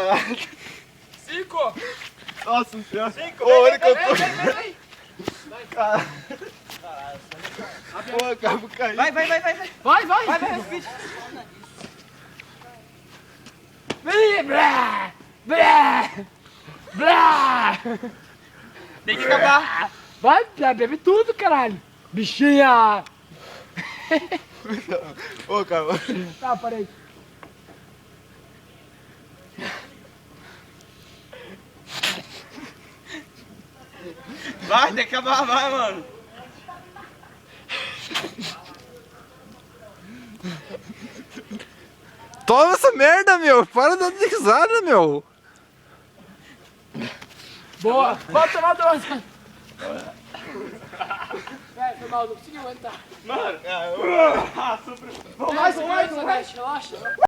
Caralho. 5. Nossa senhora. 5. Ô, olha que eu tô. Vem. Caralho. Pô, eu quero cair. Vai. Vai, speed. Vem, blá. Tem que acabar. Vai, bebe tudo, caralho. Bichinha. Ô, cara. Tá, parei. Vai, tem que acabar, vai, mano. Toma essa merda, meu. Para de dar risada, meu. Boa. Pode tomar duas. Foi mal, não consegui aguentar. Mano. Mais, relaxa.